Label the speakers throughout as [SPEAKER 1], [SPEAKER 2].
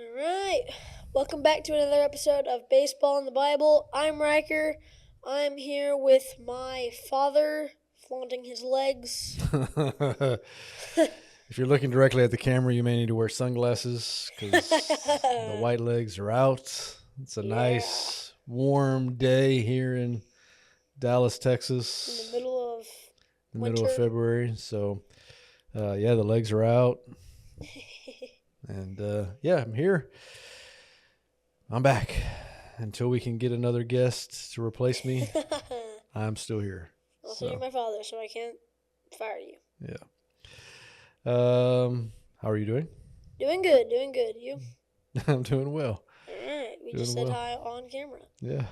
[SPEAKER 1] All right. Welcome back to another episode of Baseball in the Bible. I'm Riker. I'm here with my father, flaunting his legs.
[SPEAKER 2] If you're looking directly at the camera, you may need to wear sunglasses because the white legs are out. It's a nice, warm day here in Dallas,
[SPEAKER 1] In
[SPEAKER 2] Texas,
[SPEAKER 1] the middle of
[SPEAKER 2] the middle of
[SPEAKER 1] winter.
[SPEAKER 2] February. So, the legs are out. And, I'm here. I'm back. Until we can get another guest to replace me, I'm still here.
[SPEAKER 1] Also, you're my father, so I can't fire you.
[SPEAKER 2] Yeah. How are you doing?
[SPEAKER 1] Doing good. You?
[SPEAKER 2] I'm doing well.
[SPEAKER 1] All right. We
[SPEAKER 2] Doing
[SPEAKER 1] just said
[SPEAKER 2] well.
[SPEAKER 1] hi on camera.
[SPEAKER 2] Yeah.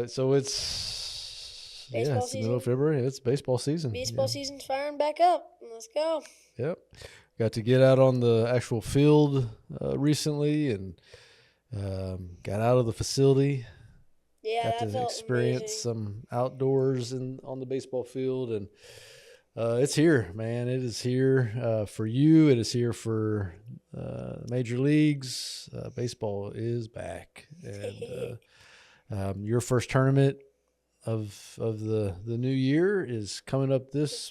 [SPEAKER 2] So it's
[SPEAKER 1] Baseball
[SPEAKER 2] it's the middle of
[SPEAKER 1] season.
[SPEAKER 2] February. It's baseball season.
[SPEAKER 1] Baseball season's firing back up. Let's go.
[SPEAKER 2] Yep. Got to get out on the actual field recently and got out of the facility.
[SPEAKER 1] Yeah,
[SPEAKER 2] Got
[SPEAKER 1] that
[SPEAKER 2] to
[SPEAKER 1] felt
[SPEAKER 2] experience
[SPEAKER 1] amazing.
[SPEAKER 2] some outdoors on the baseball field, and it's here, man. It is here for you. It is here for major leagues. Baseball is back, and your first tournament of the new year is coming up as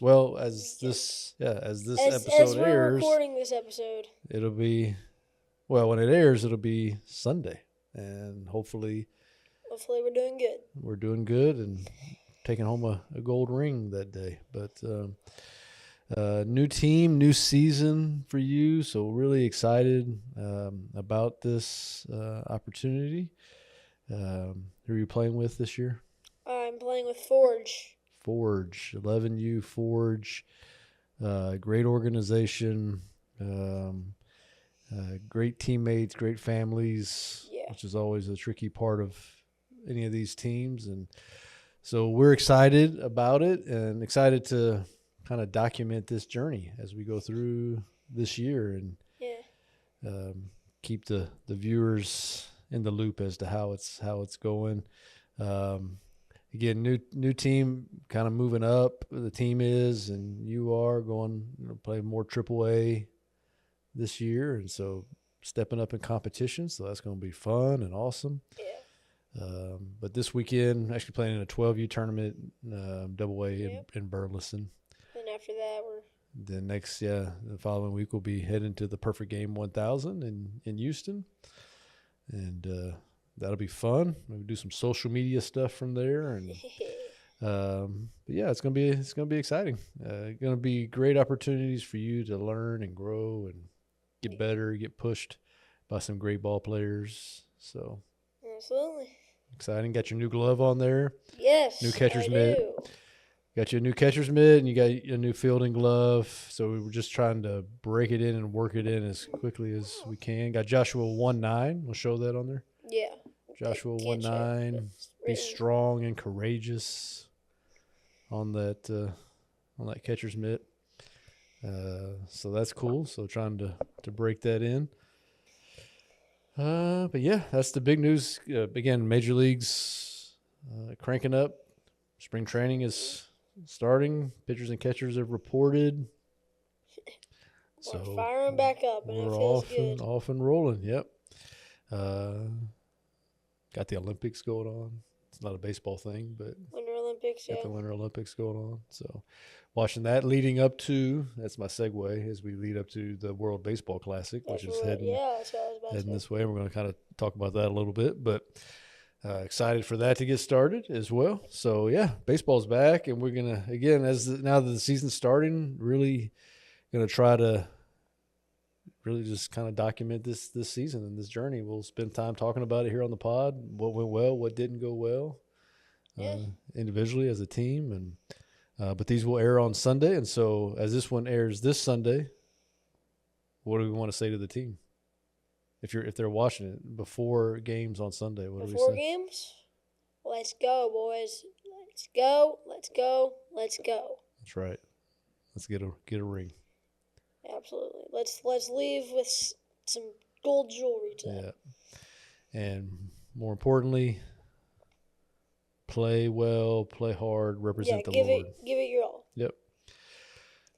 [SPEAKER 2] this episode
[SPEAKER 1] As we're
[SPEAKER 2] airs,
[SPEAKER 1] recording this episode.
[SPEAKER 2] it'll be when it airs, it'll be Sunday, and hopefully
[SPEAKER 1] we're doing good.
[SPEAKER 2] we're doing good and taking home a gold ring that day. But new team, new season for you, so really excited about this opportunity. Who are you playing with this year?
[SPEAKER 1] I'm playing with Forge.
[SPEAKER 2] Forge, 11U Forge, great organization, great teammates, great families, which is always a tricky part of any of these teams. And so we're excited about it and excited to kind of document this journey as we go through this year and keep the viewers in the loop as to how it's going. Again, new team kind of moving up. The team is, and you are going play more AAA this year, and so stepping up in competition. So that's going to be fun and awesome.
[SPEAKER 1] Yeah.
[SPEAKER 2] But this weekend, actually playing in a 12U tournament, Double A in Burleson.
[SPEAKER 1] And after that,
[SPEAKER 2] the following week we'll be heading to the Perfect Game 1000 in Houston, and that'll be fun. We'll do some social media stuff from there, and but yeah, it's gonna be exciting. Gonna be great opportunities for you to learn and grow and get better, get pushed by some great ball players. So
[SPEAKER 1] absolutely
[SPEAKER 2] exciting. Got your new glove on there.
[SPEAKER 1] Yes.
[SPEAKER 2] New catcher's mitt.
[SPEAKER 1] Do.
[SPEAKER 2] Got you a new catcher's mitt, and you got a new fielding glove. So we were just trying to break it in and work it in as quickly as we can. Got Joshua 1-9. We'll show that on there.
[SPEAKER 1] Yeah.
[SPEAKER 2] Joshua 1-9. Be strong and courageous on that catcher's mitt. So that's cool. So trying to break that in. But yeah, that's the big news. Again, major leagues cranking up. Spring training is starting. Pitchers and catchers have reported.
[SPEAKER 1] We're firing back up, and it feels good.
[SPEAKER 2] Off and rolling. Yep. Got the Olympics going on. It's not a baseball thing, but
[SPEAKER 1] Winter Olympics.
[SPEAKER 2] got the Winter Olympics going on. So watching that, leading up to, that's my segue as we lead up to the World Baseball Classic, which is heading this way. We're going to kind of talk about that a little bit, but excited for that to get started as well. So yeah, baseball's back, and we're gonna again now that the season's starting, really gonna try to really just kind of document this season and this journey. We'll spend time talking about it here on the pod. What went well, what didn't go well, individually as a team, and but these will air on Sunday. And so as this one airs this Sunday, what do we want to say to the team? If they're watching it before games on Sunday, what do we say?
[SPEAKER 1] Before games, let's go, boys. Let's go. Let's go. Let's go.
[SPEAKER 2] That's right. Let's get a ring.
[SPEAKER 1] Absolutely. Let's leave with some gold jewelry today.
[SPEAKER 2] Yeah. And more importantly, play well, play hard, represent the Lord.
[SPEAKER 1] Give it your all.
[SPEAKER 2] Yep.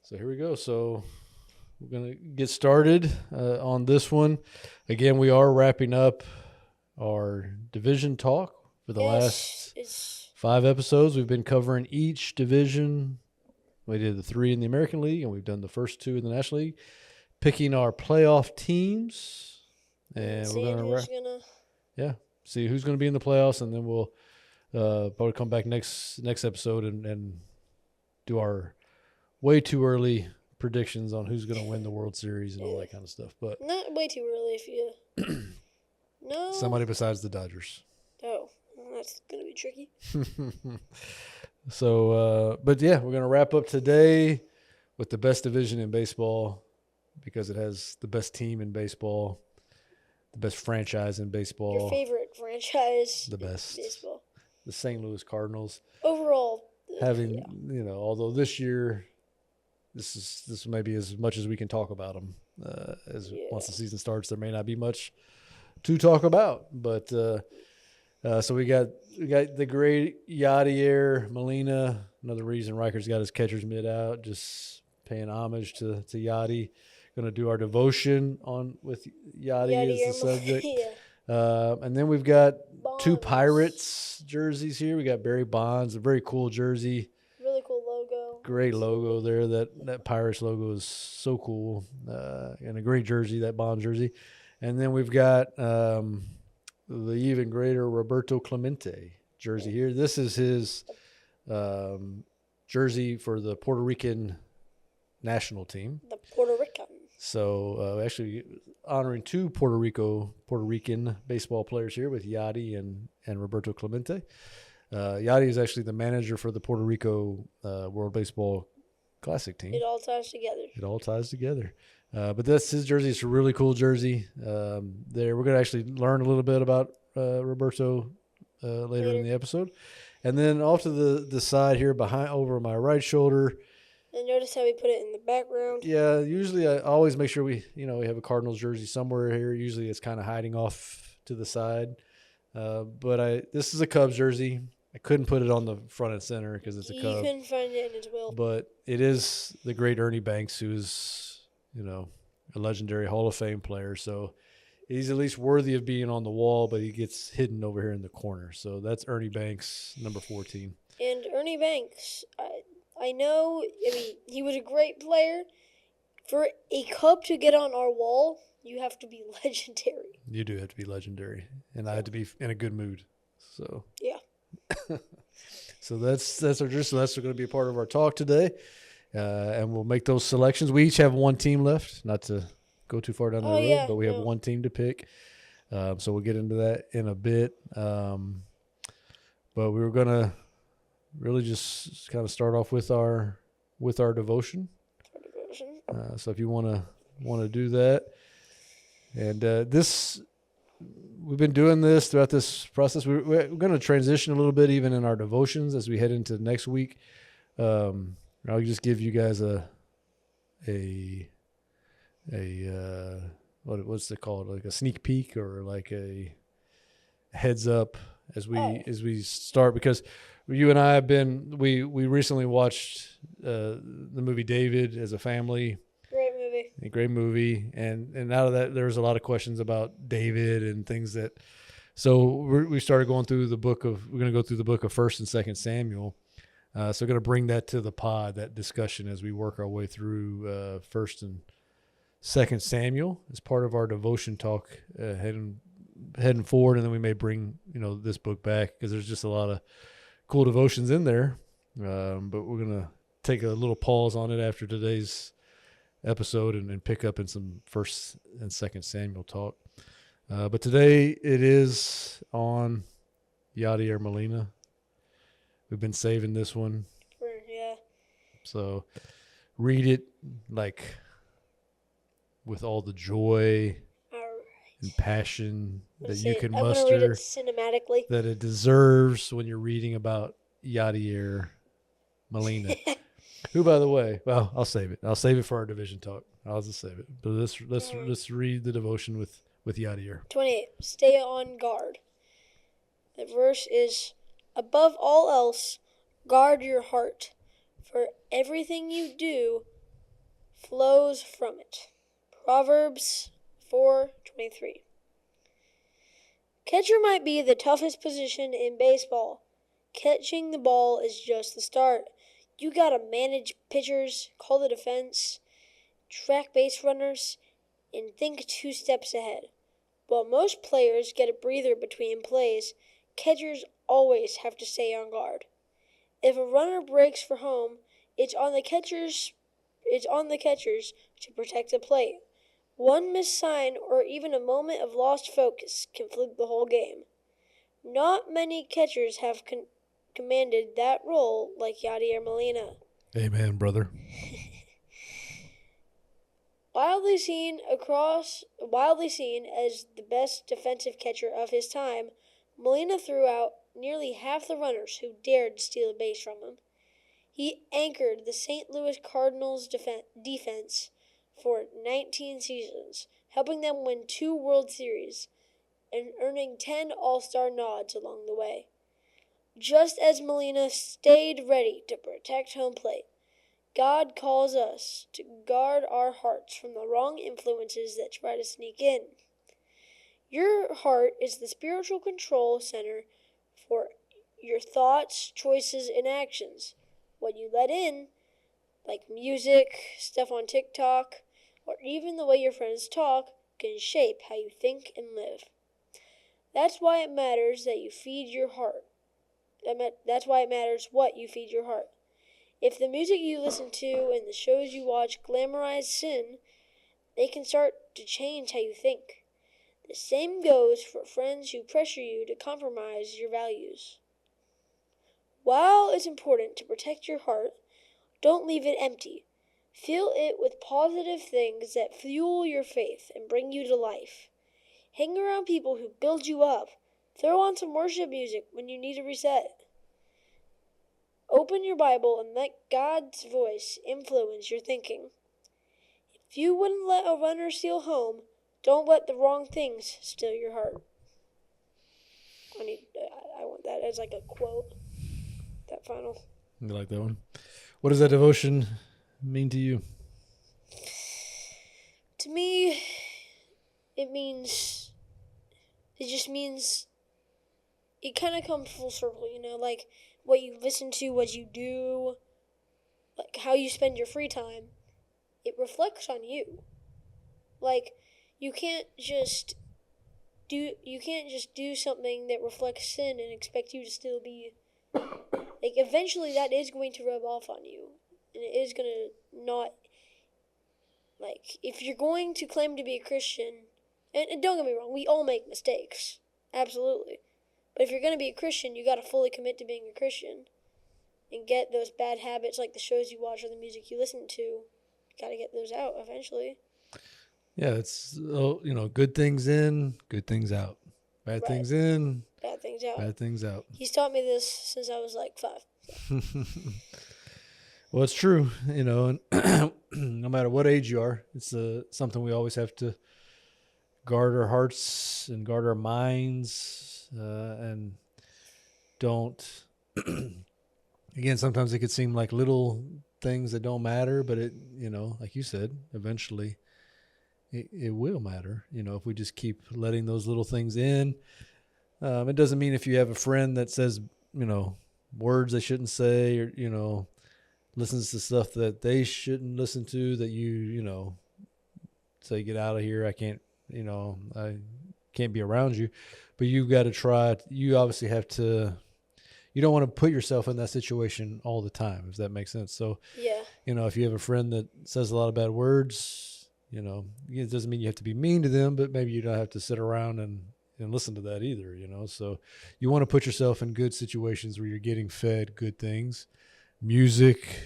[SPEAKER 2] So here we go. So we're going to get started on this one. Again, we are wrapping up our division talk for the last 5 episodes. We've been covering each division. We did the 3 in the American League, and we've done the first 2 in the National League, picking our playoff teams. And we're going to see who's going to be in the playoffs, and then we'll probably come back next episode and do our way too early predictions on who's going to win the World Series and all that kind of stuff. But
[SPEAKER 1] not way too early if you no
[SPEAKER 2] somebody besides the Dodgers.
[SPEAKER 1] Oh, well, that's going to be tricky.
[SPEAKER 2] So, but yeah, we're going to wrap up today with the best division in baseball because it has the best team in baseball, the best franchise in baseball.
[SPEAKER 1] Your favorite franchise
[SPEAKER 2] the best
[SPEAKER 1] in baseball.
[SPEAKER 2] The St. Louis Cardinals.
[SPEAKER 1] Overall,
[SPEAKER 2] although this year, this may be as much as we can talk about them. Once the season starts, there may not be much to talk about. But so we got the great Yadier Molina. Another reason Riker's got his catcher's mitt out, just paying homage to Yadi. Going to do our devotion with Yadi as the subject. And then we've got
[SPEAKER 1] Bonds.
[SPEAKER 2] 2 Pirates jerseys here. We got Barry Bonds, a very cool jersey.
[SPEAKER 1] Really cool logo.
[SPEAKER 2] Great logo there. That Pirates logo is so cool. And a great jersey, that Bonds jersey. And then we've got the even greater Roberto Clemente jersey here. This is his jersey for the Puerto Rican national team.
[SPEAKER 1] The Puerto Rican.
[SPEAKER 2] So actually honoring 2 Puerto Rican baseball players here with Yadi and Roberto Clemente. Yadi is actually the manager for the Puerto Rico World Baseball Classic team.
[SPEAKER 1] It all ties together.
[SPEAKER 2] But that's his jersey. It's a really cool jersey. We're going to actually learn a little bit about Roberto later in the episode. And then off to the side here behind over my right shoulder.
[SPEAKER 1] And notice how we put it in the background.
[SPEAKER 2] Yeah, usually I always make sure we have a Cardinals jersey somewhere here. Usually it's kind of hiding off to the side. But this is a Cubs jersey. I couldn't put it on the front and center because it's a Cub.
[SPEAKER 1] You couldn't find it in its will.
[SPEAKER 2] But it is the great Ernie Banks, who is, a legendary Hall of Fame player. So he's at least worthy of being on the wall, but he gets hidden over here in the corner. So that's Ernie Banks, number 14.
[SPEAKER 1] And Ernie Banks, I know, he was a great player. For a Cub to get on our wall, you have to be legendary.
[SPEAKER 2] You do have to be legendary. And I had to be in a good mood. So
[SPEAKER 1] yeah.
[SPEAKER 2] So that's our jersey. So that's going to be a part of our talk today. And we'll make those selections. We each have 1 team left, not to go too far down the road, but we have 1 team to pick. So we'll get into that in a bit. But we were going to really just kind of start off with our devotion. So if you want to do that, and we've been doing this throughout this process. We're going to transition a little bit even in our devotions as we head into next week. I'll just give you guys what's it called, like a sneak peek or like a heads up as we start, because you and I have been we recently watched the movie David as a family. Great movie, and out of that there was a lot of questions about David and things that. So we started going through the book of. We're going to go through the book of 1st and 2nd Samuel. So we're going to bring that to the pod, that discussion, as we work our way through 1st and 2nd Samuel as part of our devotion talk heading forward, and then we may bring this book back because there's just a lot of cool devotions in there. But we're going to take a little pause on it after today's episode and pick up in some 1st and 2nd Samuel talk. But today it is on Yadier Molina. We've been saving this one.
[SPEAKER 1] Yeah.
[SPEAKER 2] So read it like with all the joy and passion that you can muster.
[SPEAKER 1] Read it cinematically.
[SPEAKER 2] That it deserves when you're reading about Yadier Molina. Who, by the way, well, I'll save it. I'll save it for our division talk. I'll just save it. But let's read the devotion with Yadier.
[SPEAKER 1] 28. Stay on guard. The verse is, above all else, guard your heart, for everything you do flows from it. Proverbs 4:23. Catcher might be the toughest position in baseball. Catching the ball is just the start. You gotta manage pitchers, call the defense, track base runners, and think 2 steps ahead. While most players get a breather between plays, catchers always have to stay on guard. If a runner breaks for home, it's on the catchers to protect the plate. One missed sign or even a moment of lost focus can flip the whole game. Not many catchers have commanded that role like Yadier Molina.
[SPEAKER 2] Amen, brother.
[SPEAKER 1] Widely seen as the best defensive catcher of his time, Molina threw out nearly half the runners who dared steal a base from him. He anchored the St. Louis Cardinals defense for 19 seasons, helping them win 2 World Series and earning 10 All-Star nods along the way. Just as Molina stayed ready to protect home plate, God calls us to guard our hearts from the wrong influences that try to sneak in. Your heart is the spiritual control center for your thoughts, choices, and actions. What you let in, like music, stuff on TikTok, or even the way your friends talk, can shape how you think and live. That's why it matters that you feed your heart. That's why it matters what you feed your heart. If the music you listen to and the shows you watch glamorize sin, they can start to change how you think. The same goes for friends who pressure you to compromise your values. While it's important to protect your heart, don't leave it empty. Fill it with positive things that fuel your faith and bring you to life. Hang around people who build you up. Throw on some worship music when you need a reset. Open your Bible and let God's voice influence your thinking. If you wouldn't let a runner steal home, don't let the wrong things steal your heart. I want that as like a quote. That final.
[SPEAKER 2] You like that one? What does that devotion mean to you?
[SPEAKER 1] To me, it just means it kind of comes full circle, like what you listen to, what you do, like how you spend your free time. It reflects on you. Like you can't just do something that reflects sin and expect you to still be like eventually that is going to rub off on you. And it is going to not, like, if you're going to claim to be a Christian, and don't get me wrong, we all make mistakes. Absolutely. But if you're going to be a Christian, you got to fully commit to being a Christian and get those bad habits like the shows you watch or the music you listen to. You got to get those out eventually.
[SPEAKER 2] Yeah, it's, good things in, good things out. Bad things in,
[SPEAKER 1] bad things out.
[SPEAKER 2] Bad things out.
[SPEAKER 1] He's taught me this since I was like 5.
[SPEAKER 2] Well, it's true, and no matter what age you are, it's something we always have to guard our hearts and guard our minds, and don't. Again, sometimes it could seem like little things that don't matter, but it, like you said, eventually it will matter. If we just keep letting those little things in. It doesn't mean if you have a friend that says, words they shouldn't say, or listens to stuff that they shouldn't listen to, that you say, get out of here. I can't be around you. But you've got to try. You obviously have to. You don't want to put yourself in that situation all the time, if that makes sense. So,
[SPEAKER 1] yeah.
[SPEAKER 2] If you have a friend that says a lot of bad words, it doesn't mean you have to be mean to them, but maybe you don't have to sit around and listen to that either, So you want to put yourself in good situations where you're getting fed good things. Music,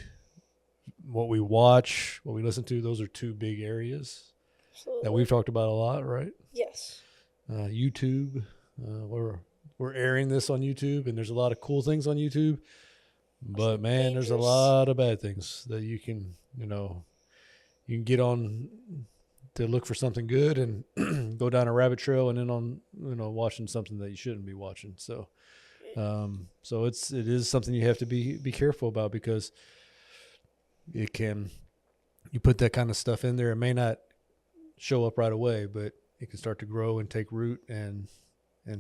[SPEAKER 2] what we watch, what we listen to, those are 2 big areas.
[SPEAKER 1] Absolutely.
[SPEAKER 2] That we've talked about a lot, right?
[SPEAKER 1] Yes.
[SPEAKER 2] YouTube, we're airing this on YouTube, and there's a lot of cool things on YouTube, but man, there's a lot of bad things that you can get on to look for something good and go down a rabbit trail and then on, watching something that you shouldn't be watching. So, so it is something you have to be careful about, because it can you put that kind of stuff in there, it may not show up right away, but it can start to grow and take root, and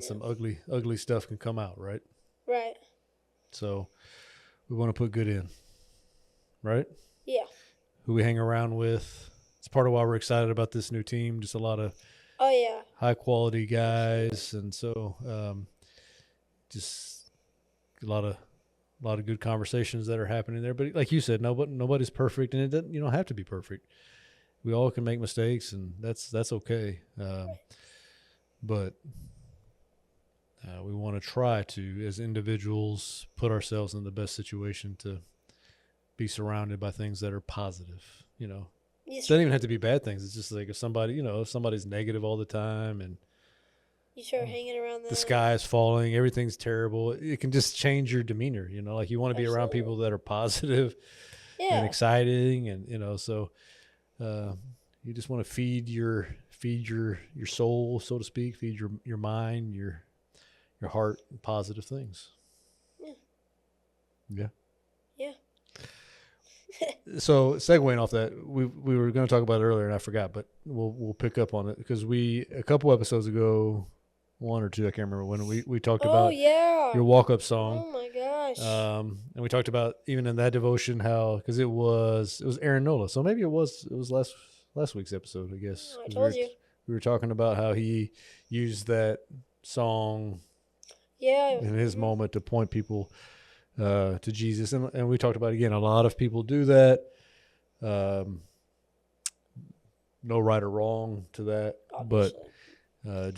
[SPEAKER 2] some ugly stuff can come out, right?
[SPEAKER 1] Right.
[SPEAKER 2] So we want to put good in, right?
[SPEAKER 1] Yeah.
[SPEAKER 2] Who we hang around with. It's part of why we're excited about this new team. Just a lot of high quality guys, and so just a lot of good conversations that are happening there. But like you said, nobody's perfect, and you don't have to be perfect. We all can make mistakes, and that's okay. But we want to try to, as individuals, put ourselves in the best situation to be surrounded by things that are positive. You know, it doesn't even have to be bad things. It's just like if somebody's negative all the time and
[SPEAKER 1] you start hanging around them.
[SPEAKER 2] The sky is falling, everything's terrible. It can just change your demeanor. You know, like you want to be around people that are positive and exciting, and so you just want to feed your soul, so to speak, feed your mind, your heart, positive things. Yeah. So segueing off that, we were going to talk about it earlier and I forgot, but we'll pick up on it because a couple episodes ago, one or two, I can't remember when we talked about your walk-up song.
[SPEAKER 1] Oh my gosh.
[SPEAKER 2] And we talked about even in that devotion how, because it was Aaron Nola, so maybe it was last week's episode, I guess.
[SPEAKER 1] I told you.
[SPEAKER 2] We were talking about how he used that song in his moment to point people to Jesus, and we talked about, again, a lot of people do that. No right or wrong to that, obviously. But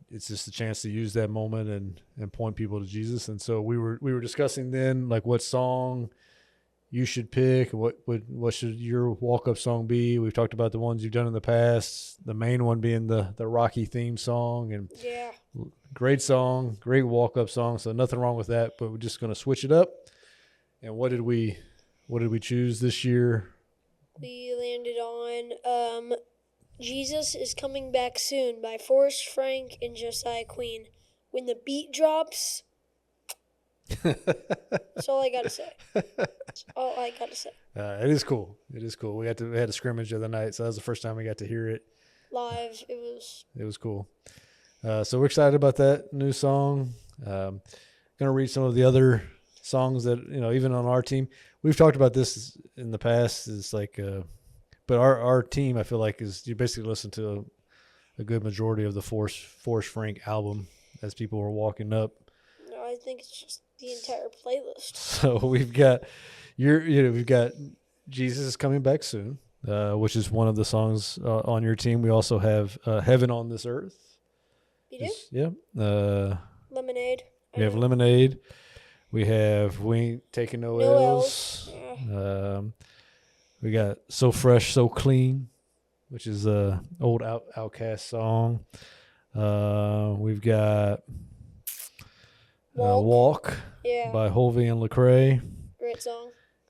[SPEAKER 2] it's just a chance to use that moment and point people to Jesus. And so we were discussing then, like, what song you should pick, what should your walk-up song be. We've talked about the ones you've done in the past, the main one being the Rocky theme song, and great song, great walk-up song, so nothing wrong with that, but we're just going to switch it up. And what did we choose this year?
[SPEAKER 1] We landed on Jesus is Coming Back Soon by Forrest Frank and Josiah Queen. When the beat drops, that's all I got to say. That's all I got to say.
[SPEAKER 2] It is cool. It is cool. We had a scrimmage the other night, so that was the first time we got to hear it
[SPEAKER 1] live. It was
[SPEAKER 2] cool. So we're excited about that new song. Going to read some of the other songs that, even on our team. We've talked about this in the past. It's like, but our team, I feel like, is you basically listen to a good majority of the Forrest Frank album as people were walking up.
[SPEAKER 1] No, I think it's just the entire playlist.
[SPEAKER 2] So we've got we've got Jesus is Coming Back Soon, which is one of the songs on your team. We also have Heaven on This Earth.
[SPEAKER 1] You do?
[SPEAKER 2] Yeah.
[SPEAKER 1] Lemonade.
[SPEAKER 2] We have Lemonade. We have We Ain't Taking No L's.
[SPEAKER 1] Yeah.
[SPEAKER 2] We got So Fresh, So Clean, which is a old Outkast song. We've got Walk by Hovey and Lecrae.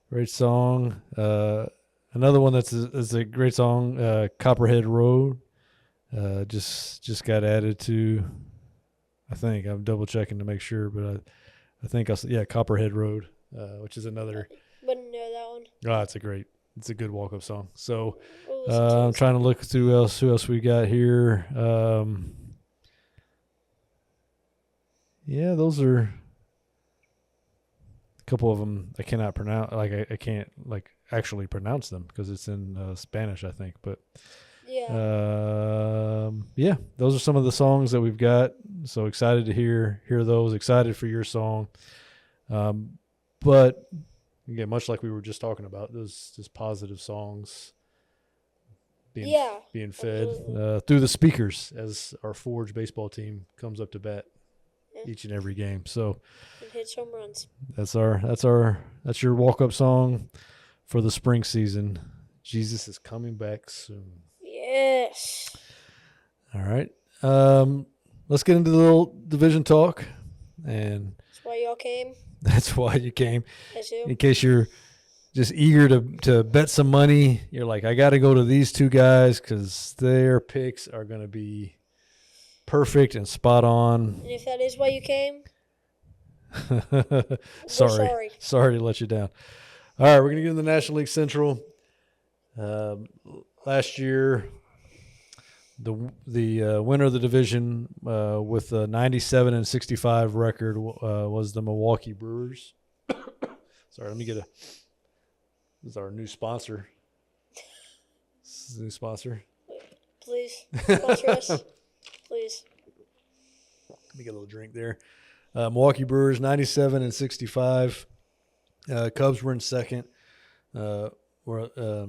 [SPEAKER 1] Great song.
[SPEAKER 2] Another one is a great song, Copperhead Road. Just got added to, I think I'm double checking to make sure, but I think Copperhead Road, which is another.
[SPEAKER 1] Wouldn't know that one.
[SPEAKER 2] Oh, it's a good walk-up song. So I'm trying to look through who else we got here. Those are a couple of them I cannot pronounce. Like I can't actually pronounce them because it's in Spanish, I think. But those are some of the songs that we've got. So excited to hear those. Excited for your song. But again, much like we were just talking about, those just positive songs being fed through the speakers as our Forge baseball team comes up to bat each and every game. So
[SPEAKER 1] and hits home runs.
[SPEAKER 2] That's your walk-up song for the spring season. Jesus is coming back soon.
[SPEAKER 1] Yes.
[SPEAKER 2] All right. Let's get into the little division talk. And
[SPEAKER 1] that's why y'all came.
[SPEAKER 2] That's why you came.
[SPEAKER 1] That's you.
[SPEAKER 2] In case you're just eager to bet some money, you're like, I got to go to these two guys because their picks are going to be perfect and spot on.
[SPEAKER 1] And if that is why you came,
[SPEAKER 2] sorry to let you down. All right, we're going to get into the National League Central. Last year, the winner of the division with a 97-65 record was the Milwaukee Brewers. Sorry, let me get this is our new sponsor. This is a new sponsor.
[SPEAKER 1] Please sponsor us. Please.
[SPEAKER 2] Let me get a little drink there. Milwaukee Brewers 97-65. Cubs were in second. We're a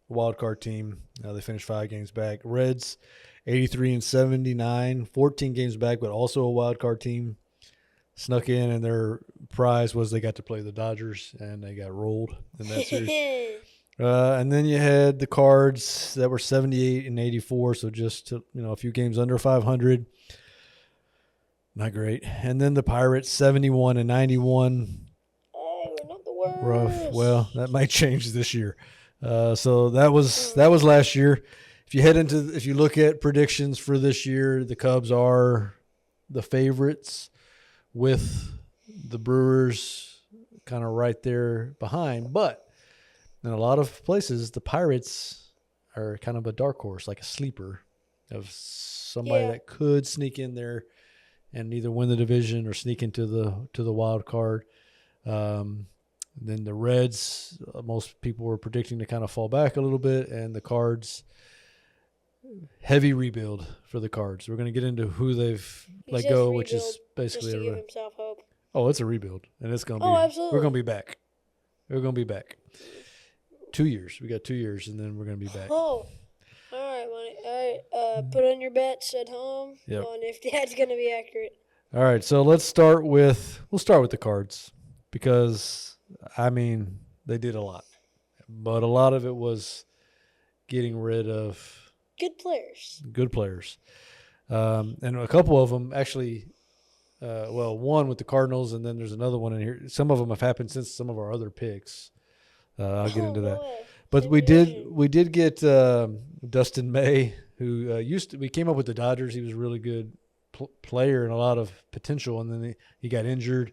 [SPEAKER 2] wild card team. They finished 5 games back. Reds 83-79, 14 games back, but also a wild card team. Snuck in, and their prize was they got to play the Dodgers, and they got rolled in that series. And then you had the Cards that were 78-84, so just a few games under 500. Not great. And then the Pirates 71-91.
[SPEAKER 1] Hey, we're not the worst.
[SPEAKER 2] Rough. Well, that might change this year. So that was last year. If you look at predictions for this year, the Cubs are the favorites, with the Brewers kind of right there behind. But in a lot of places, the Pirates are kind of a dark horse, like a sleeper of somebody that could sneak in there and either win the division or sneak into the wild card. Then the Reds, most people were predicting to kind of fall back a little bit, and the Cards, heavy rebuild for the Cards. We're going to get into who they've let go, which is basically
[SPEAKER 1] just to give himself hope.
[SPEAKER 2] Oh, it's a rebuild, and it's going to be.
[SPEAKER 1] Oh, absolutely.
[SPEAKER 2] We're going to be back. We're going to be back. 2 years. We got 2 years, and then we're going to be back.
[SPEAKER 1] Oh, all right, Monty. All right, put on your bets at home on if that's going to be accurate.
[SPEAKER 2] All right, so we'll start with the Cards, because they did a lot, but a lot of it was getting rid of
[SPEAKER 1] good players.
[SPEAKER 2] And a couple of them actually, one with the Cardinals, and then there's another one in here. Some of them have happened since some of our other picks. I'll get into that. But we did get Dustin May, who we came up with the Dodgers. He was a really good player and a lot of potential, and then he got injured.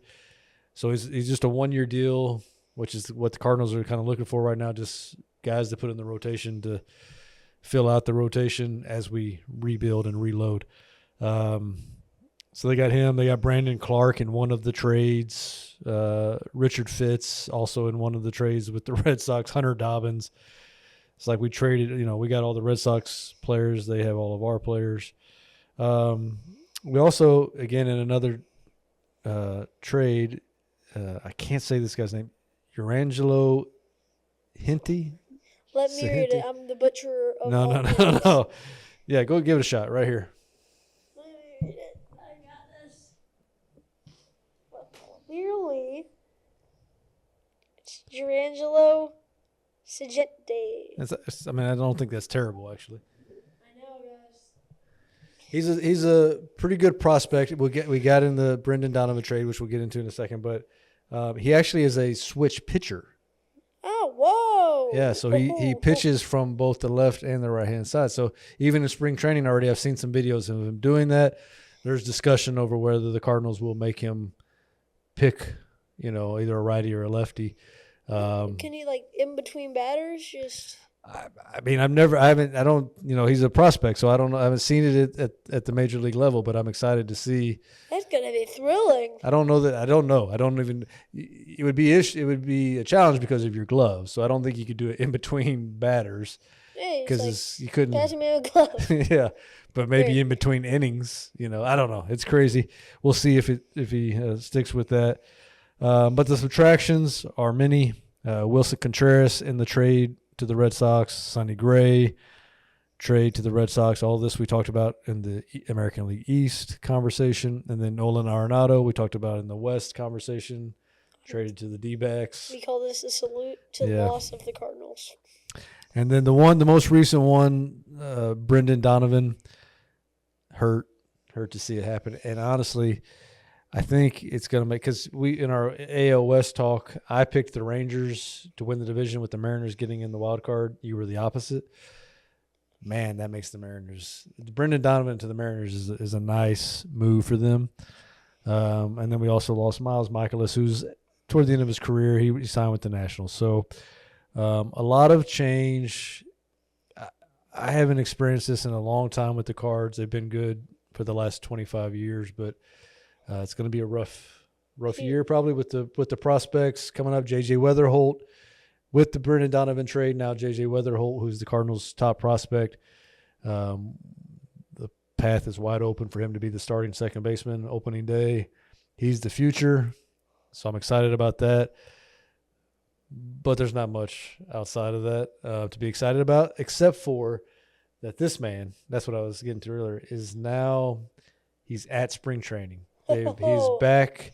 [SPEAKER 2] So he's just a 1-year deal, which is what the Cardinals are kind of looking for right now, just guys to put in the rotation to fill out the rotation as we rebuild and reload. So they got him. They got Brandon Clark in one of the trades. Richard Fitz also in one of the trades with the Red Sox. Hunter Dobbins. It's like we traded, we got all the Red Sox players. They have all of our players. We also, again, in another trade, I can't say this guy's name, Urangelo Hinty.
[SPEAKER 1] Let me read it. I'm the butcher of all
[SPEAKER 2] No. Yeah, go give it a shot right here.
[SPEAKER 1] Let me read it. I got this. Clearly, it's Urangelo Sigente.
[SPEAKER 2] I don't think that's terrible, actually.
[SPEAKER 1] I know, guys.
[SPEAKER 2] He's a pretty good prospect. We got in the Brendan Donovan trade, which we'll get into in a second, but he actually is a switch pitcher.
[SPEAKER 1] Oh, whoa.
[SPEAKER 2] Yeah, so he pitches from both the left and the right-hand side. So even in spring training already, I've seen some videos of him doing that. There's discussion over whether the Cardinals will make him pick, either a righty or a lefty.
[SPEAKER 1] Can he, in between batters, just...
[SPEAKER 2] he's a prospect, so I don't know. I haven't seen it at the major league level, but I'm excited to see.
[SPEAKER 1] That's going to be thrilling.
[SPEAKER 2] I don't know. It would be a challenge because of your gloves. So I don't think you could do it in between batters because you couldn't.
[SPEAKER 1] Pass me a glove.
[SPEAKER 2] Yeah, but maybe in between innings, I don't know. It's crazy. We'll see if he sticks with that. But the subtractions are many. Wilson Contreras in the trade to the Red Sox, Sonny Gray trade to the Red Sox. All this we talked about in the American League East conversation. And then Nolan Arenado we talked about in the West conversation, traded to the D-backs.
[SPEAKER 1] We call this a salute to the loss of the Cardinals.
[SPEAKER 2] And then the most recent one, Brendan Donovan, hurt to see it happen. And honestly, I think it's going to make – because in our AL West talk, I picked the Rangers to win the division with the Mariners getting in the wild card. You were the opposite. Man, that makes the Mariners – Brendan Donovan to the Mariners is a nice move for them. And then we also lost Miles Michaelis, who's toward the end of his career. He signed with the Nationals. So A lot of change. I haven't experienced this in a long time with the Cards. They've been good for the last 25 years, but it's going to be a rough year probably with the prospects coming up. J.J. Weatherholt with the Brendan Donovan trade. Now J.J. Weatherholt, who's the Cardinals' top prospect. The path is wide open for him to be the starting second baseman opening day. He's the future, so I'm excited about that. But there's not much outside of that to be excited about, except for that this man, that's what I was getting to earlier, is now he's at spring training. He's back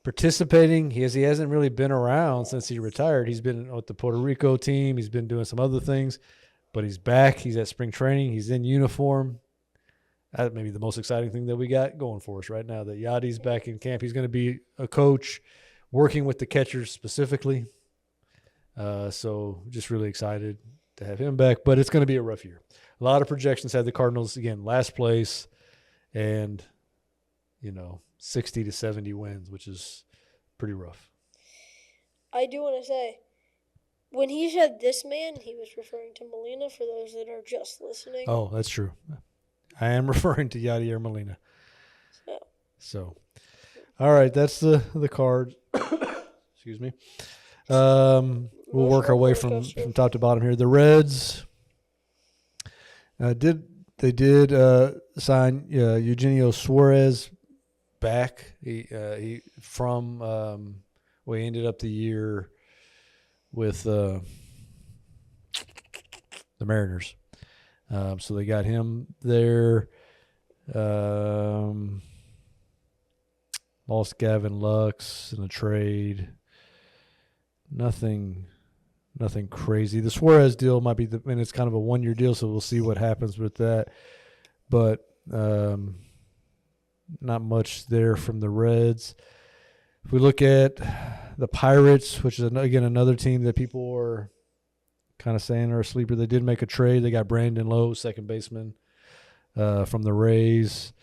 [SPEAKER 2] participating. He hasn't really been around since he retired. He's been with the Puerto Rico team. He's been doing some other things, but he's back. He's at spring training. He's in uniform. That may be the most exciting thing that we got going for us right now, that Yadi's back in camp. He's going to be a coach working with the catchers specifically. So just really excited to have him back, but it's going to be a rough year. A lot of projections had the Cardinals, again, last place and, 60 to 70 wins, which is pretty rough.
[SPEAKER 1] I do want to say, when he said this man, he was referring to Molina for those that are just listening.
[SPEAKER 2] Oh, that's true. I am referring to Yadier Molina. So, all right, that's the Card. Excuse me. We'll work our way from top to bottom here. The Reds did sign Eugenio Suarez back. He ended up the year with the Mariners. So they got him there. Lost Gavin Lux in a trade. Nothing crazy. The Suarez deal might be it's kind of a 1-year deal, so we'll see what happens with that. But not much there from the Reds. If we look at the Pirates, which is again another team that people are kind of saying are a sleeper, they did make a trade. They got Brandon Lowe, second baseman, from the Rays.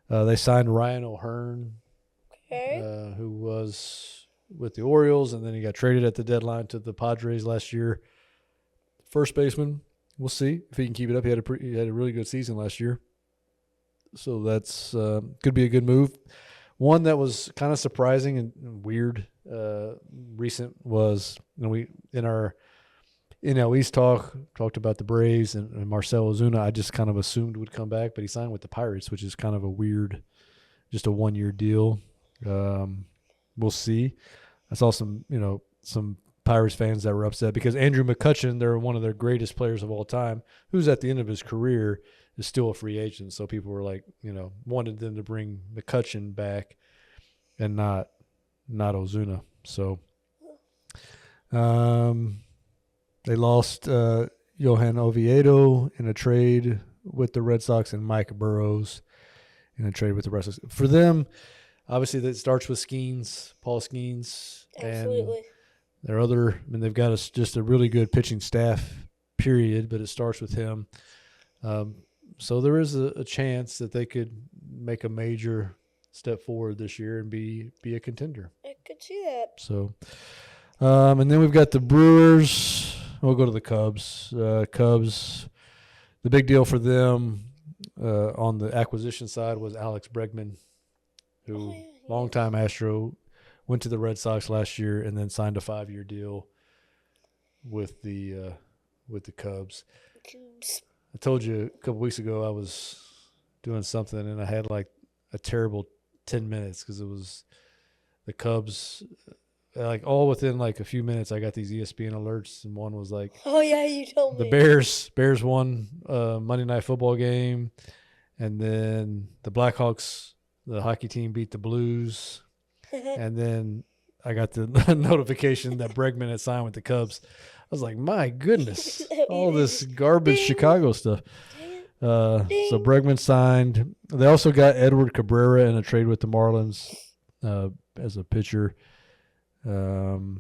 [SPEAKER 2] They signed Ryan O'Hearn, who was with the Orioles, and then he got traded at the deadline to the Padres last year. First baseman, we'll see if he can keep it up. He had a really good season last year, so that's could be a good move. One that was kind of surprising and weird, recent was we in our East talked about the Braves and Marcell Ozuna. I just kind of assumed would come back, but he signed with the Pirates, which is kind of a weird, just a 1-year deal. We'll see. I saw some Pirates fans that were upset because Andrew McCutchen, they're one of their greatest players of all time, who's at the end of his career, is still a free agent. So people were like, wanted them to bring McCutchen back and not Ozuna. So they lost Johan Oviedo in a trade with the Red Sox and Mike Burrows in a trade with the Red Sox. For them, obviously, that starts with Skeens, Paul Skeens.
[SPEAKER 1] Absolutely.
[SPEAKER 2] And they've got just a really good pitching staff, period, but it starts with him. So there is a chance that they could make a major step forward this year and be a contender.
[SPEAKER 1] I could see that.
[SPEAKER 2] So, and then we've got the Brewers. We'll go to the Cubs. Cubs, the big deal for them on the acquisition side was Alex Bregman, who longtime Astro, went to the Red Sox last year and then signed a 5-year deal with the Cubs. I told you a couple weeks ago I was doing something and I had like a terrible 10 minutes because it was the Cubs. Like all within like a few minutes, I got these ESPN alerts, and one was like,
[SPEAKER 1] "Oh yeah, you told me."
[SPEAKER 2] The Bears won Monday Night Football game, and then the Blackhawks, the hockey team, beat the Blues, and then I got the notification that Bregman had signed with the Cubs. I was like, "My goodness, all this garbage Ding. Chicago stuff." So Bregman signed. They also got Edward Cabrera in a trade with the Marlins as a pitcher. But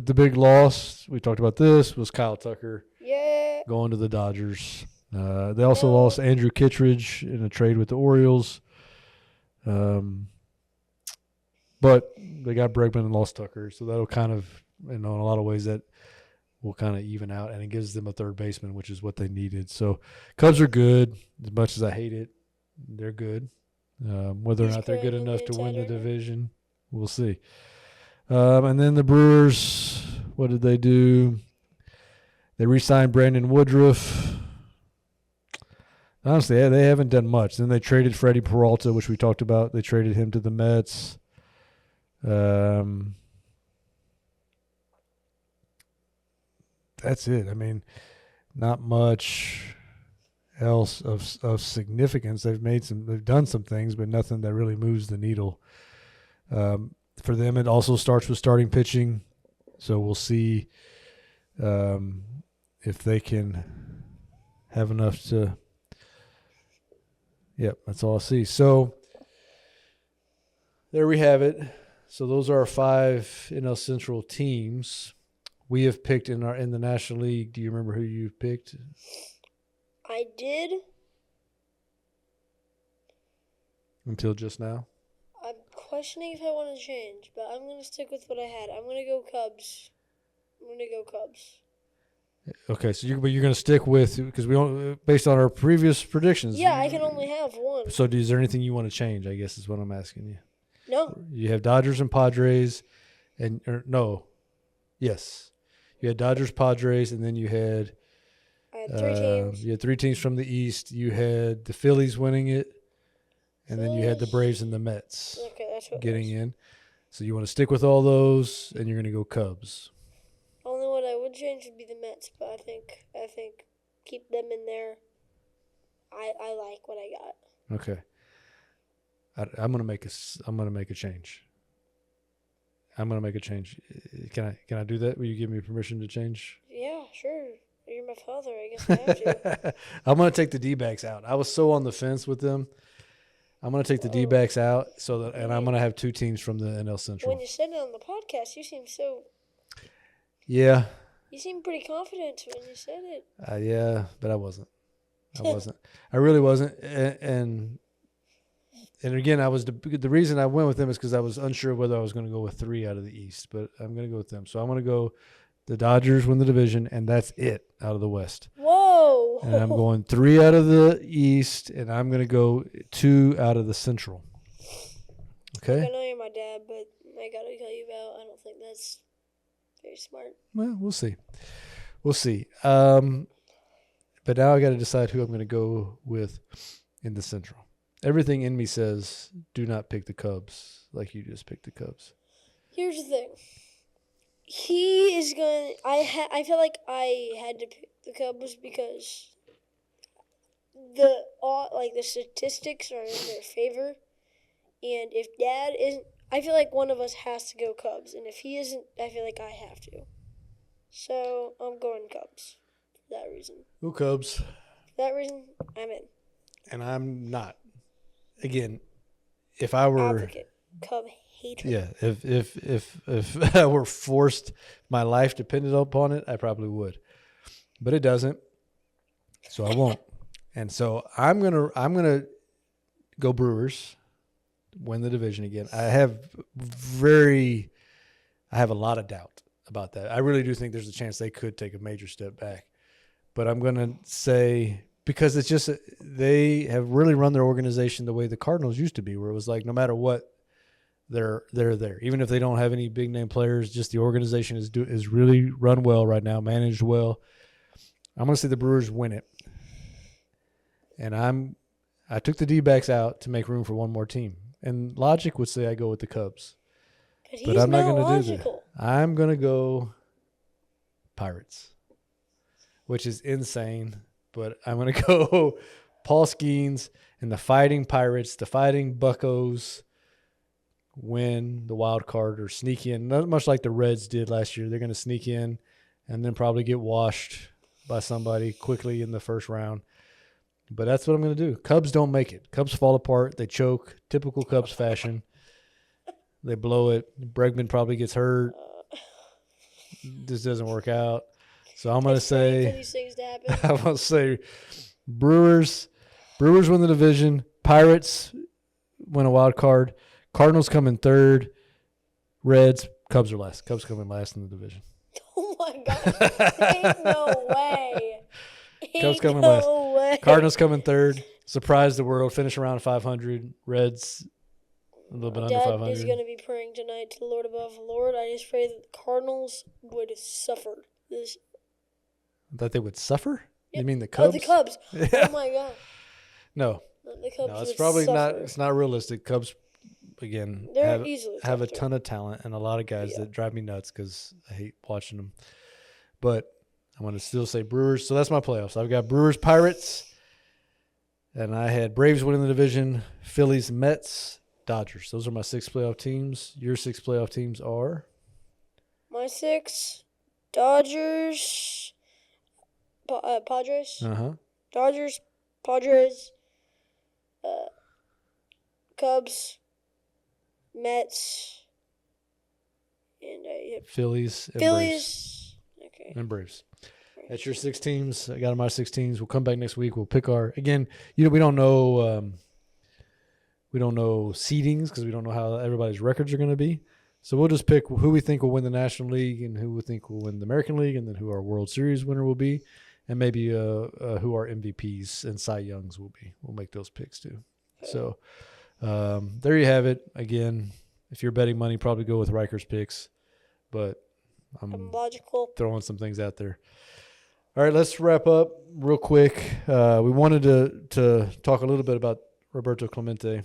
[SPEAKER 2] the big loss, we talked about this, was Kyle Tucker going to the Dodgers. They also lost Andrew Kittredge in a trade with the Orioles. But they got Bregman and lost Tucker, so that'll kind of in a lot of ways that will kind of even out, and it gives them a third baseman, which is what they needed. So Cubs are good. As much as I hate it, they're good. Whether or not they're good enough to win the division, we'll see. And then the Brewers, what did they do? They re-signed Brandon Woodruff. Honestly, they haven't done much. Then they traded Freddie Peralta, which we talked about. They traded him to the Mets. That's it. I mean, not much else of significance. They've done some things, but nothing that really moves the needle. For them, it also starts with starting pitching. So we'll see if they can have enough to. Yep, that's all I see. So there we have it. So those are our 5 NL Central teams. We have picked in the National League. Do you remember who you picked?
[SPEAKER 1] I did.
[SPEAKER 2] Until just now?
[SPEAKER 1] I'm questioning if I want to change, but I'm going to stick with what I had. I'm going to go Cubs.
[SPEAKER 2] Okay, so you're going to stick with, because based on our previous predictions.
[SPEAKER 1] Yeah, I can only have one.
[SPEAKER 2] So is there anything you want to change, I guess is what I'm asking you.
[SPEAKER 1] No.
[SPEAKER 2] You have Dodgers and Padres, yes. You had Dodgers, Padres, and then you had.
[SPEAKER 1] I had 3 teams.
[SPEAKER 2] You had 3 teams from the East. You had the Phillies winning it, and then you had the Braves and the Mets getting in. So you want to stick with all those, and you're going to go Cubs.
[SPEAKER 1] Only what I would change would be the Mets, but I think keep them in there. I like what I got.
[SPEAKER 2] Okay. I'm gonna make a change. I'm gonna make a change. Can I do that? Will you give me permission to change?
[SPEAKER 1] Yeah, sure. You're my father. I guess I have to.
[SPEAKER 2] I'm gonna take the D-backs out. I was so on the fence with them. I'm gonna take the D-backs out and I'm gonna have 2 teams from the NL Central.
[SPEAKER 1] When you said it on the podcast, you seemed so.
[SPEAKER 2] Yeah.
[SPEAKER 1] You seemed pretty confident when you said it.
[SPEAKER 2] Yeah, but I wasn't. I really wasn't. And again, the reason I went with them is because I was unsure whether I was going to go with 3 out of the East, but I'm going to go with them. So I'm going to go the Dodgers win the division, and that's it out of the West.
[SPEAKER 1] Whoa!
[SPEAKER 2] And I'm going 3 out of the East, and I'm going to go 2 out of the Central. Okay?
[SPEAKER 1] I know you're my dad, but I got to tell you about. I don't think that's very smart.
[SPEAKER 2] Well, we'll see. But now I got to decide who I'm going to go with in the Central. Everything in me says do not pick the Cubs like you just picked the Cubs.
[SPEAKER 1] Here's the thing. He is going to... I feel like I had to pick the Cubs because the statistics are in their favor. And if Dad isn't... I feel like one of us has to go Cubs. And if he isn't, I feel like I have to. So I'm going Cubs for that reason.
[SPEAKER 2] Go Cubs.
[SPEAKER 1] For that reason, I'm in.
[SPEAKER 2] And I'm not. Again, if I were
[SPEAKER 1] advocate, Cub hater.
[SPEAKER 2] Yeah, if I were forced, my life depended upon it, I probably would. But it doesn't. So I won't. And so I'm gonna go Brewers, win the division again. I have a lot of doubt about that. I really do think there's a chance they could take a major step back. But I'm gonna say, because it's just they have really run their organization the way the Cardinals used to be, where it was like no matter what, they're there. Even if they don't have any big name players, just the organization is really run well right now, managed well. I'm going to see the Brewers win it, and I took the D-backs out to make room for one more team. And logic would say I go with the Cubs,
[SPEAKER 1] but I'm not going to do that.
[SPEAKER 2] I'm going to go Pirates, which is insane. But I'm going to go Paul Skeens and the Fighting Pirates, the Fighting Buccos, win the wild card or sneak in, not much like the Reds did last year. They're going to sneak in and then probably get washed by somebody quickly in the first round. But that's what I'm going to do. Cubs don't make it. Cubs fall apart. They choke, typical Cubs fashion. They blow it. Bregman probably gets hurt. This doesn't work out. So I'm going to say, I'm going to say Brewers win the division. Pirates win a wild card. Cardinals come in third. Reds, Cubs are last. Cubs coming last in the division.
[SPEAKER 1] Oh, my God. Ain't no way.
[SPEAKER 2] Cubs coming last. Cardinals coming third. Surprise the world. Finish around 500. Reds a little bit under 500.
[SPEAKER 1] Dad is going to be praying tonight to the Lord above. Lord, I just pray that the Cardinals would suffer this.
[SPEAKER 2] That they would suffer?
[SPEAKER 1] Yep.
[SPEAKER 2] You mean the Cubs?
[SPEAKER 1] Oh, the Cubs.
[SPEAKER 2] Yeah.
[SPEAKER 1] Oh, my God.
[SPEAKER 2] No.
[SPEAKER 1] The Cubs
[SPEAKER 2] it's probably
[SPEAKER 1] suffer.
[SPEAKER 2] not. It's not realistic. Cubs, again, have a ton of talent and a lot of guys that drive me nuts because I hate watching them. But I'm going to still say Brewers. So that's my playoffs. I've got Brewers, Pirates, and I had Braves winning the division, Phillies, Mets, Dodgers. Those are my 6 playoff teams. Your 6 playoff teams are?
[SPEAKER 1] My 6, Dodgers, Padres. Dodgers, Padres, Cubs, Mets, and
[SPEAKER 2] Phillies, and
[SPEAKER 1] Braves. Okay.
[SPEAKER 2] And Braves. That's your 6 teams. I got my 6 teams. We'll come back next week. We'll pick our again. We don't know. We don't know seedings because we don't know how everybody's records are going to be. So we'll just pick who we think will win the National League and who we think will win the American League, and then who our World Series winner will be, and maybe who our MVPs and Cy Youngs will be. We'll make those picks too. So there you have it. Again, if you're betting money, probably go with Riker's picks, but I'm
[SPEAKER 1] logical
[SPEAKER 2] throwing some things out there. All right, let's wrap up real quick. We wanted to talk a little bit about Roberto Clemente.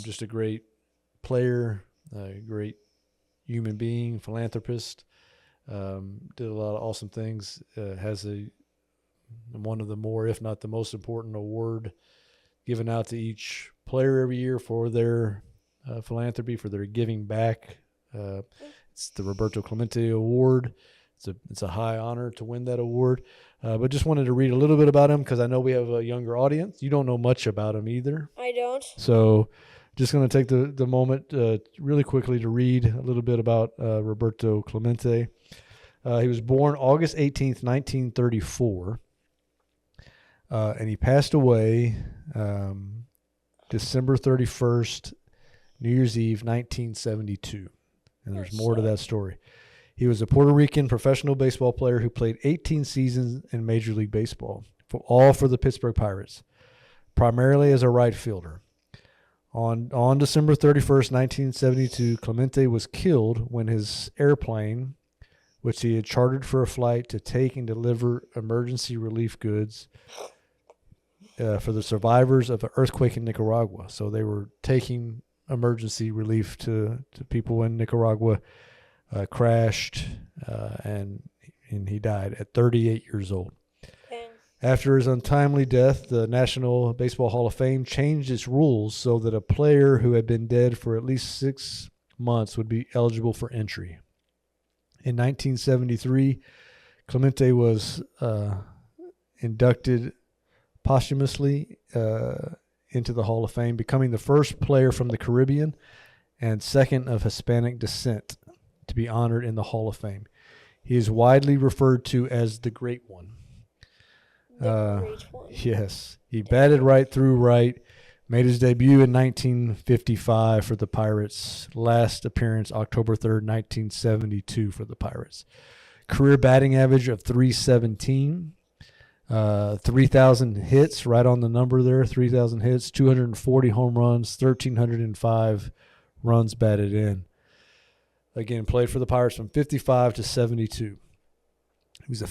[SPEAKER 2] Just a great player, a great human being, philanthropist. Did a lot of awesome things. Has one of the more, if not the most important award given out to each player every year for their philanthropy, for their giving back. It's the Roberto Clemente Award. It's a high honor to win that award. But just wanted to read a little bit about him because I know we have a younger audience. You don't know much about him either.
[SPEAKER 1] I don't.
[SPEAKER 2] So just going to take the moment really quickly to read a little bit about Roberto Clemente. He was born August 18th, 1934. And he passed away December 31st, New Year's Eve, 1972. And there's more to that story. He was a Puerto Rican professional baseball player who played 18 seasons in Major League Baseball, all for the Pittsburgh Pirates, primarily as a right fielder. On December 31st, 1972, Clemente was killed when his airplane, which he had chartered for a flight to take and deliver emergency relief goods for the survivors of an earthquake in Nicaragua. So they were taking emergency relief to people in Nicaragua. Crashed, and he died at 38 years old. After his untimely death, the National Baseball Hall of Fame changed its rules so that a player who had been dead for at least 6 months would be eligible for entry. In 1973, Clemente was inducted posthumously into the Hall of Fame, becoming the first player from the Caribbean and second of Hispanic descent to be honored in the Hall of Fame. He is widely referred to as the Great One.
[SPEAKER 1] The Great One.
[SPEAKER 2] Yes. He batted right through right, made his debut in 1955 for the Pirates. Last appearance, October 3rd, 1972 for the Pirates. Career batting average of .317. 3,000 hits, right on the number there, 3,000 hits, 240 home runs, 1,305 runs batted in. Again, played for the Pirates from 55 to 72. He was a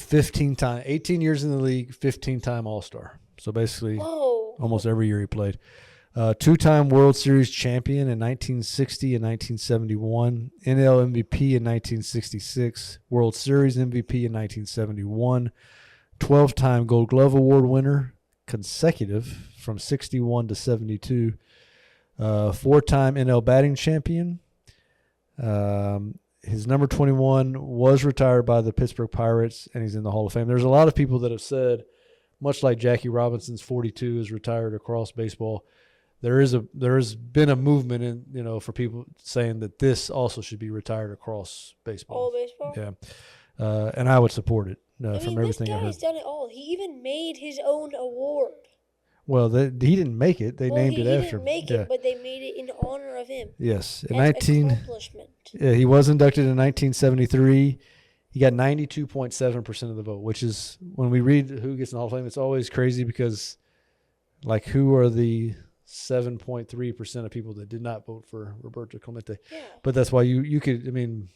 [SPEAKER 2] 18 years in the league, 15-time All-Star. So basically, almost every year he played. 2-time World Series champion in 1960 and 1971. NL MVP in 1966. World Series MVP in 1971. 12-time Gold Glove Award winner, consecutive from 61 to 72. 4-time NL batting champion. His number 21 was retired by the Pittsburgh Pirates, and he's in the Hall of Fame. There's a lot of people that have said, much like Jackie Robinson's 42 is retired across baseball, there's been a movement in for people saying that this also should be retired across baseball.
[SPEAKER 1] All baseball?
[SPEAKER 2] Yeah. And I would support it from everything I've heard.
[SPEAKER 1] This guy's done it all. He even made his own award.
[SPEAKER 2] Well, he didn't make it. They named it after him.
[SPEAKER 1] He didn't make it, but they made it in honor of him.
[SPEAKER 2] Yes.
[SPEAKER 1] That's accomplishment.
[SPEAKER 2] Yeah, he was inducted in 1973. He got 92.7% of the vote, which is, when we read who gets in the Hall of Fame, it's always crazy because, like, who are the 7.3% of people that did not vote for Roberto Clemente?
[SPEAKER 1] Yeah.
[SPEAKER 2] But that's why you could, I mean,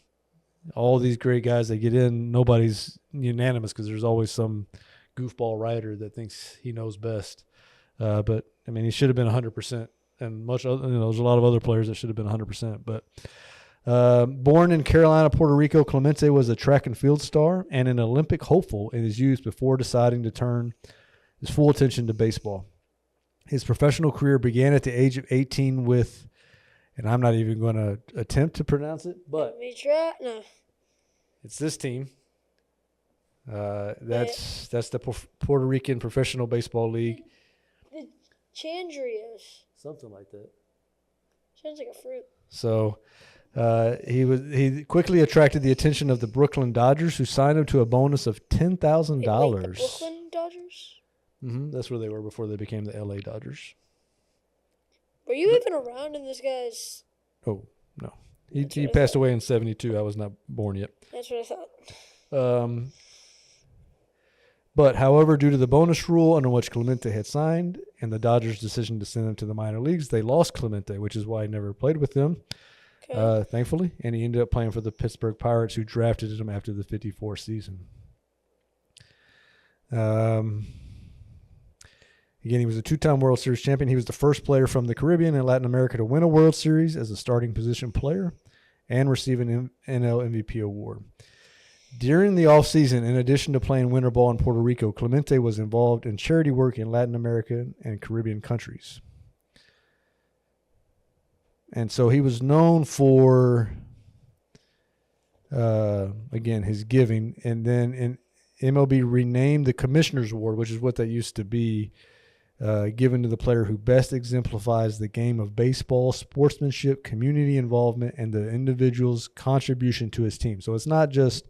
[SPEAKER 2] all these great guys that get in, nobody's unanimous because there's always some goofball writer that thinks he knows best. But I mean, he should have been 100%, and there's a lot of other players that should have been 100%. But born in Carolina, Puerto Rico, Clemente was a track and field star and an Olympic hopeful in his youth before deciding to turn his full attention to baseball. His professional career began at the age of 18 with, and I'm not even going to attempt to pronounce it, but
[SPEAKER 1] no.
[SPEAKER 2] It's this team. That's the Puerto Rican Professional Baseball League.
[SPEAKER 1] The Chandrias.
[SPEAKER 2] Something like that.
[SPEAKER 1] Sounds like a fruit.
[SPEAKER 2] So he quickly attracted the attention of the Brooklyn Dodgers, who signed him to a bonus of $10,000.
[SPEAKER 1] The Brooklyn Dodgers?
[SPEAKER 2] Mm-hmm. That's where they were before they became the LA Dodgers.
[SPEAKER 1] Were you even around in this guy's?
[SPEAKER 2] Oh, no. He passed away in 1972. I was not born yet.
[SPEAKER 1] That's what I thought.
[SPEAKER 2] But, however, due to the bonus rule under which Clemente had signed and the Dodgers' decision to send him to the minor leagues, they lost Clemente, which is why he never played with them, thankfully. And he ended up playing for the Pittsburgh Pirates, who drafted him after the 1954 season. Again, he was a two-time World Series champion. He was the first player from the Caribbean and Latin America to win a World Series as a starting position player and receive an NL MVP award. During the offseason, in addition to playing winter ball in Puerto Rico, Clemente was involved in charity work in Latin America and Caribbean countries. And so he was known for, again, his giving. And then in MLB renamed the Commissioner's Award, which is what that used to be, given to the player who best exemplifies the game of baseball, sportsmanship, community involvement, and the individual's contribution to his team. So it's not just,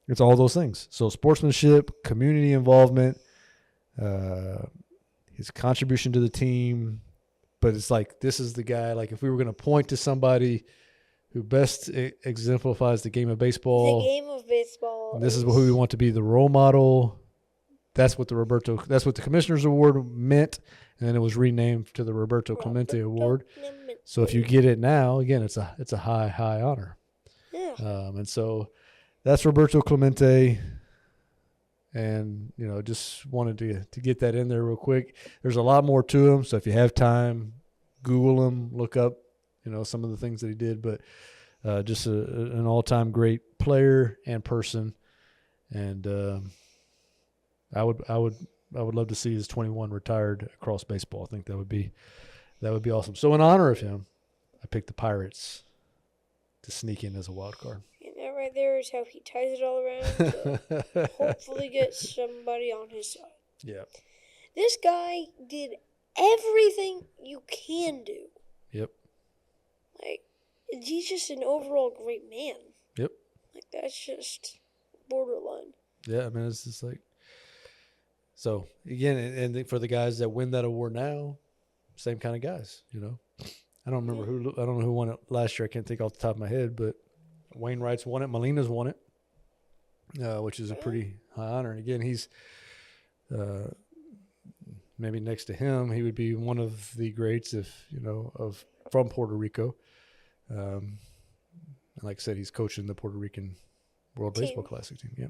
[SPEAKER 2] it's all those things. So sportsmanship, community involvement, his contribution to the team. But it's like, this is the guy, like if we were going to point to somebody who best exemplifies the game of baseball.
[SPEAKER 1] The game of baseball.
[SPEAKER 2] This is who we want to be the role model. That's what the Commissioner's Award meant, and then it was renamed to the Roberto Clemente Award. So if you get it now, again, it's a high honor.
[SPEAKER 1] Yeah.
[SPEAKER 2] And so that's Roberto Clemente, and just wanted to get that in there real quick. There's a lot more to him, so if you have time, Google him, look up, some of the things that he did. But just an all-time great player and person, and. I would love to see his 21 retired across baseball. I think that would be awesome. So in honor of him, I picked the Pirates to sneak in as a wild card.
[SPEAKER 1] And that right there is how he ties it all around to hopefully get somebody on his side.
[SPEAKER 2] Yeah.
[SPEAKER 1] This guy did everything you can do.
[SPEAKER 2] Yep.
[SPEAKER 1] Like, he's just an overall great man.
[SPEAKER 2] Yep.
[SPEAKER 1] Like, that's just borderline.
[SPEAKER 2] Yeah, I mean, it's just like. So, again, and for the guys that win that award now, same kind of guys, I don't remember I don't know who won it last year. I can't think off the top of my head, but Wainwright's won it. Molina's won it, which is a pretty high honor. And, again, he's maybe next to him, he would be one of the greats from Puerto Rico. And like I said, he's coaching the Puerto Rican World Baseball Classic team. Yeah.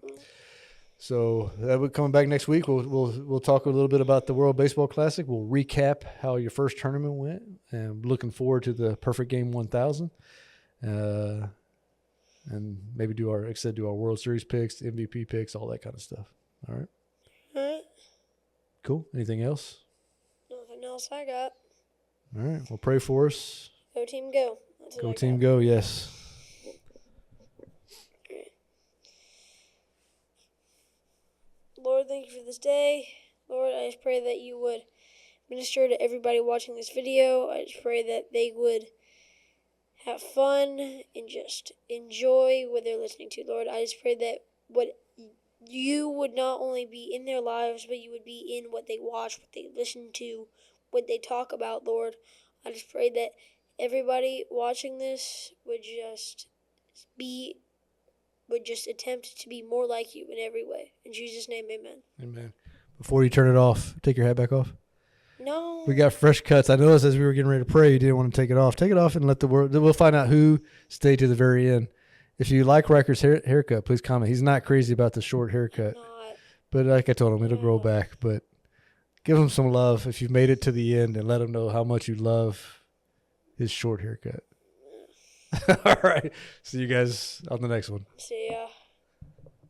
[SPEAKER 2] So that will coming back next week. We'll talk a little bit about the World Baseball Classic. We'll recap how your first tournament went, and looking forward to the Perfect Game 1000, and maybe do our World Series picks, MVP picks, all that kind of stuff. All right.
[SPEAKER 1] All right.
[SPEAKER 2] Cool. Anything else?
[SPEAKER 1] Nothing else I got.
[SPEAKER 2] All right. Well, pray for us.
[SPEAKER 1] Go team, go.
[SPEAKER 2] Go team, go. Yes.
[SPEAKER 1] Lord, thank you for this day. Lord, I just pray that you would minister to everybody watching this video. I just pray that they would have fun and just enjoy what they're listening to. Lord, I just pray that you would not only be in their lives, but you would be in what they watch, what they listen to, what they talk about, Lord. I just pray that everybody watching this would just attempt to be more like you in every way. In Jesus' name, amen.
[SPEAKER 3] Amen. Before you turn it off, take your hat back off.
[SPEAKER 1] No.
[SPEAKER 3] We got fresh cuts. I noticed as we were getting ready to pray, you didn't want to take it off. Take it off and let the world. We'll find out who stayed to the very end. If you like Riker's haircut, please comment. He's not crazy about the short haircut. But like I told him, it'll grow back. But give him some love if you've made it to the end and let him know how much you love his short haircut. All right. See you guys on the next one.
[SPEAKER 1] See ya.